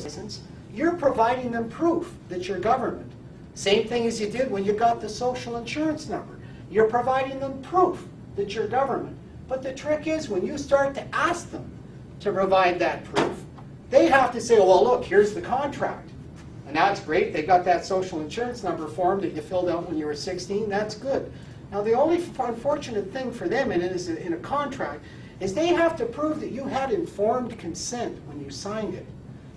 license, you're providing them proof that you're government. Same thing as you did when you got the social insurance number. You're providing them proof that you're government. But the trick is when you start to ask them to provide that proof, they have to say, well, look, here's the contract. And that's great. They got that social insurance number form that you filled out when you were 16. That's good. Now, the only unfortunate thing for them in a contract is they have to prove that you had informed consent when you signed it.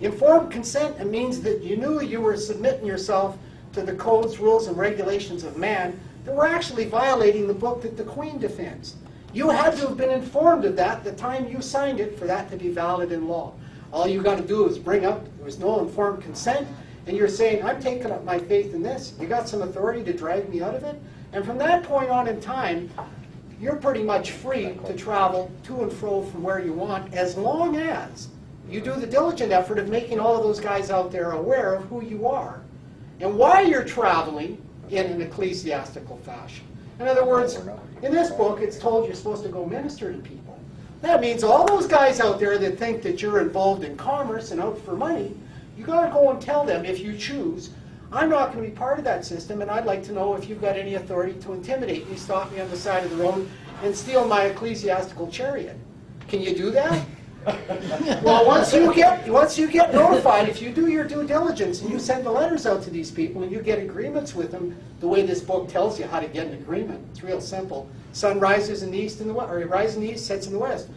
Informed consent, it means that you knew you were submitting yourself to the codes, rules, and regulations of man that were actually violating the book that the Queen defends. You had to have been informed of that the time you signed it for that to be valid in law. All you got to do is bring up there was no informed consent, and you're saying, I'm taking up my faith in this. You got some authority to drag me out of it? And from that point on in time, you're pretty much free to travel to and fro from where you want, as long as you do the diligent effort of making all of those guys out there aware of who you are and why you're traveling in an ecclesiastical fashion. In other words, in this book, it's told you're supposed to go minister to people. That means all those guys out there that think that you're involved in commerce and out for money, you got to go and tell them, if you choose, I'm not going to be part of that system, and I'd like to know if you've got any authority to intimidate me, stop me on the side of the road, and steal my ecclesiastical chariot. Can you do that? Well, once you get notified, if you do your due diligence and you send the letters out to these people and you get agreements with them, the way this book tells you how to get an agreement, it's real simple. Sun rises in the east and the west, or it rises in the east, sets in the west.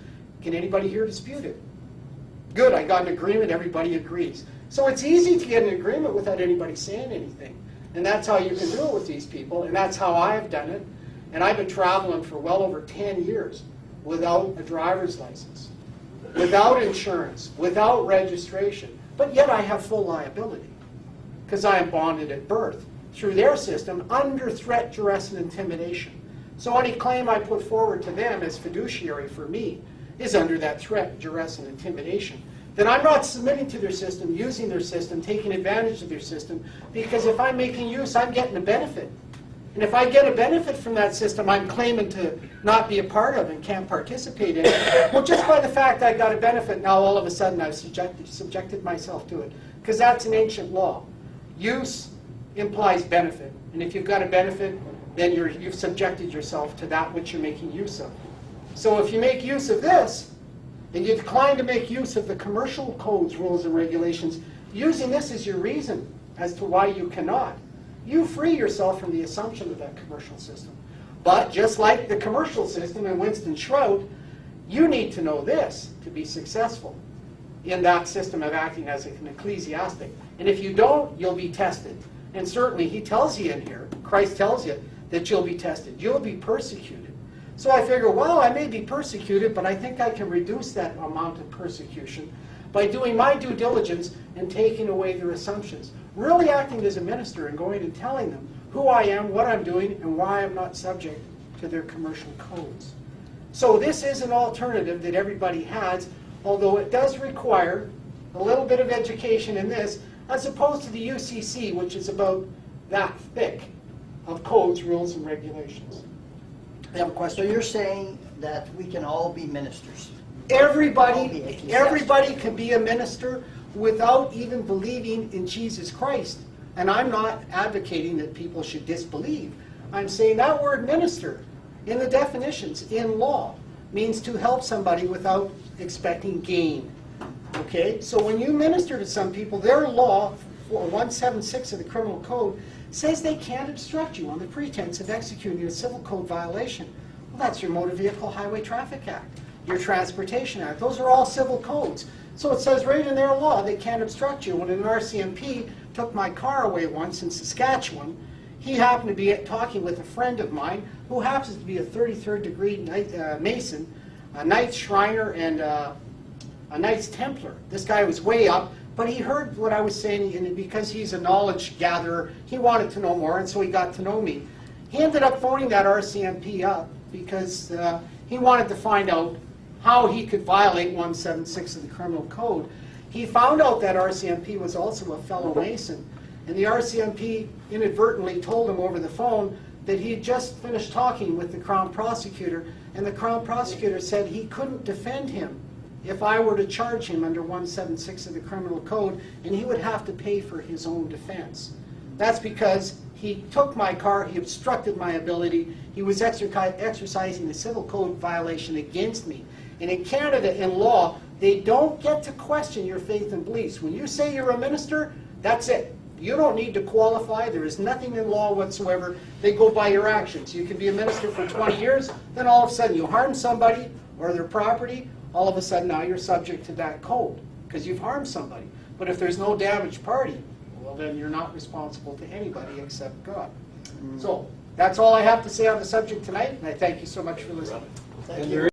Can anybody here dispute it? Good, I got an agreement, everybody agrees. So it's easy to get an agreement without anybody saying anything. And that's how you can do it with these people, and that's how I've done it. And I've been traveling for well over 10 years without a driver's license, without insurance, without registration. But yet I have full liability because I am bonded at birth through their system under threat, duress, and intimidation. So any claim I put forward to them as fiduciary for me is under that threat, duress, and intimidation. Then I'm not submitting to their system, using their system, taking advantage of their system, because if I'm making use, I'm getting a benefit. And if I get a benefit from that system I'm claiming to not be a part of and can't participate in, well, just by the fact I got a benefit, now all of a sudden I've subjected myself to it. Because that's an ancient law. Use implies benefit. And if you've got a benefit, then you've subjected yourself to that which you're making use of. So if you make use of this, and you decline to make use of the commercial codes, rules, and regulations, using this as your reason as to why you cannot, you free yourself from the assumption of that commercial system. But just like the commercial system in Winston Shroud, you need to know this to be successful in that system of acting as an ecclesiastic. And if you don't, you'll be tested. And certainly he tells you in here, Christ tells you that you'll be tested. You'll be persecuted. So I figure, well, I may be persecuted, but I think I can reduce that amount of persecution by doing my due diligence and taking away their assumptions. Really acting as a minister and going and telling them who I am, what I'm doing, and why I'm not subject to their commercial codes. So this is an alternative that everybody has, although it does require a little bit of education in this, as opposed to the UCC, which is about that thick of codes, rules, and regulations. I have a question. So you're saying that we can all be ministers? Everybody can be a minister without even believing in Jesus Christ. And I'm not advocating that people should disbelieve. I'm saying that word minister, in the definitions, in law, means to help somebody without expecting gain. Okay? So when you minister to some people, their law, 176 of the Criminal Code, says they can't obstruct you on the pretense of executing a civil code violation. Well, that's your Motor Vehicle Highway Traffic Act, your Transportation Act. Those are all civil codes. So it says right in their law they can't obstruct you. When an RCMP took my car away once in Saskatchewan, he happened to be talking with a friend of mine who happens to be a 33rd degree Mason, a Knights Shriner, and a Knights Templar. This guy was way up. But he heard what I was saying, and because he's a knowledge gatherer, he wanted to know more, and so he got to know me. He ended up phoning that RCMP up because he wanted to find out how he could violate 176 of the Criminal Code. He found out that RCMP was also a fellow Mason, and the RCMP inadvertently told him over the phone that he had just finished talking with the Crown Prosecutor, and the Crown Prosecutor said he couldn't defend him if I were to charge him under 176 of the criminal code, and he would have to pay for his own defense. That's because he took my car, he obstructed my ability, he was exercising a civil code violation against me. And in Canada, in law, they don't get to question your faith and beliefs. When you say you're a minister, that's it. You don't need to qualify. There is nothing in law whatsoever. They go by your actions. You can be a minister for 20 years, then all of a sudden you harm somebody or their property, all of a sudden now you're subject to that code because you've harmed somebody. But if there's no damaged party, well then you're not responsible to anybody except God. So that's all I have to say on the subject tonight, and I thank you so much for listening. Thank you.